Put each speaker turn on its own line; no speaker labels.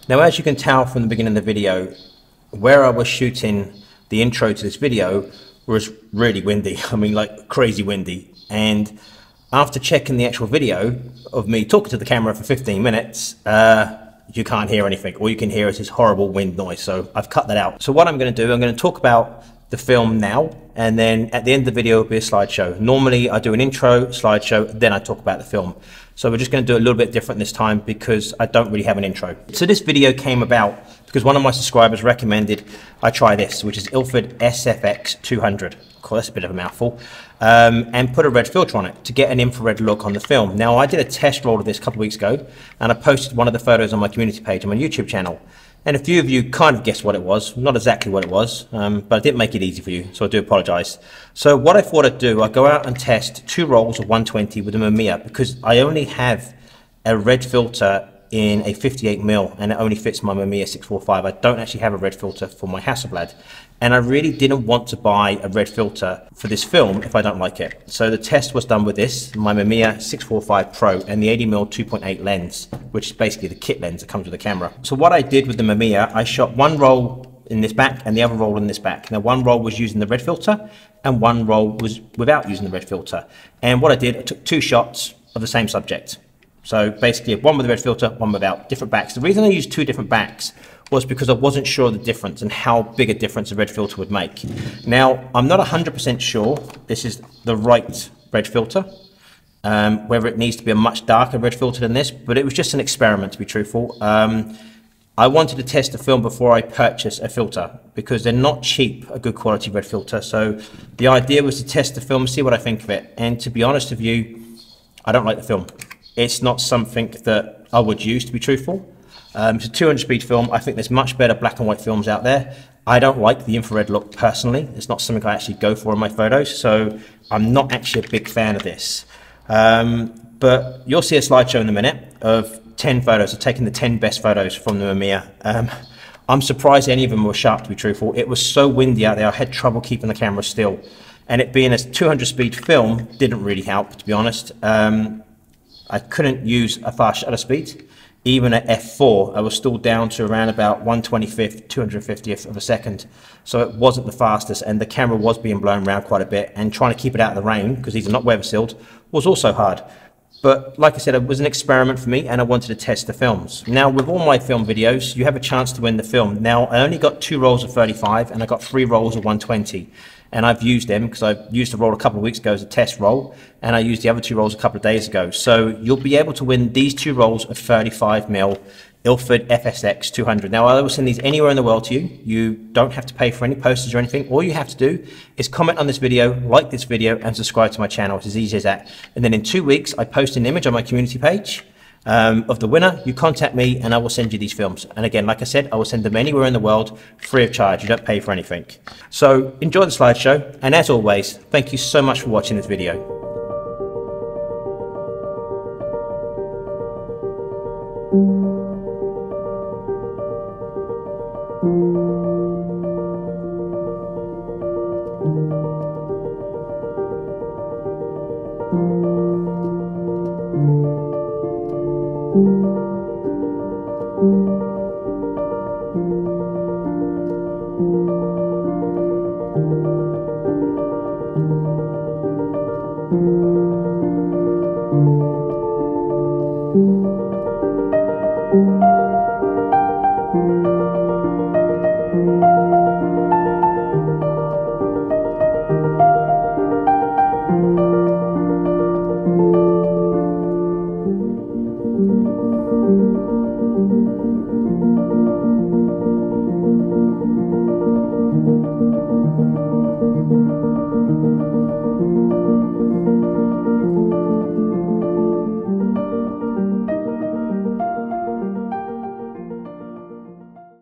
Now, as you can tell from the beginning of the video, where I was shooting the intro to this video was really windy. I mean, like crazy windy. And after checking the actual video of me talking to the camera for 15 minutes, you can't hear anything. All you can hear is this horrible wind noise. So I've cut that out. So what I'm going to do, I'm going to talk about the film now, and then at the end of the video will be a slideshow. Normally I do an intro, slideshow, then I talk about the film. So we're just going to do it a little bit different this time because I don't really have an intro. So this video came about because one of my subscribers recommended I try this, which is ILFORD SFX 200. Cool, that's a bit of a mouthful. And put a red filter on it to get an infrared look on the film. Now, I did a test roll of this a couple of weeks ago, and I posted one of the photos on my community page on my YouTube channel. And a few of you kind of guessed what it was, not exactly what it was, but I didn't make it easy for you, so I do apologize. So what I thought I'd do, I'd go out and test 2 rolls of 120 with a Mamiya, because I only have a red filter in a 58mm, and it only fits my Mamiya 645. I don't actually have a red filter for my Hasselblad, and I really didn't want to buy a red filter for this film if I don't like it. So the test was done with this, my Mamiya 645 Pro, and the 80mm 2.8 lens, which is basically the kit lens that comes with the camera. So what I did with the Mamiya, I shot one roll in this back and the other roll in this back. Now, one roll was using the red filter and one roll was without using the red filter. And what I did, I took 2 shots of the same subject. So basically, one with the red filter, one without, different backs. The reason I used 2 different backs was because I wasn't sure of the difference and how big a difference a red filter would make. Now, I'm not 100% sure this is the right red filter, whether it needs to be a much darker red filter than this, but it was just an experiment, to be truthful. I wanted to test the film before I purchased a filter because they're not cheap, a good quality red filter. So the idea was to test the film, see what I think of it. And to be honest with you, I don't like the film. It's not something that I would use, to be truthful. It's a 200 speed film. I think there's much better black and white films out there. I don't like the infrared look personally. It's not something I actually go for in my photos, so I'm not actually a big fan of this. But you'll see a slideshow in a minute of 10 photos. I've taken the 10 best photos from the Mamiya. I'm surprised any of them were sharp, to be truthful. It was so windy out there, I had trouble keeping the camera still. And it being a 200 speed film didn't really help, to be honest. I couldn't use a fast shutter speed. Even at f4, I was still down to around about 1/25th, 250th of a second. So it wasn't the fastest, and the camera was being blown around quite a bit, and trying to keep it out of the rain, because these are not weather sealed, was also hard. But like I said, it was an experiment for me, and I wanted to test the films. Now, with all my film videos, you have a chance to win the film. Now, I only got 2 rolls of 35, and I got 3 rolls of 120. And I've used them because I used the roll a couple of weeks ago as a test roll, and I used the other 2 rolls a couple of days ago. So you'll be able to win these 2 rolls of 35mm ILFORD SFX 200. Now, I will send these anywhere in the world to you. You don't have to pay for any postage or anything. All you have to do is comment on this video, like this video, and subscribe to my channel. It's as easy as that. And then in 2 weeks, I post an image on my community page of the winner. You contact me and I will send you these films. And again, like I said, I will send them anywhere in the world free of charge. You don't pay for anything. So enjoy the slideshow, and as always, thank you so much for watching this video.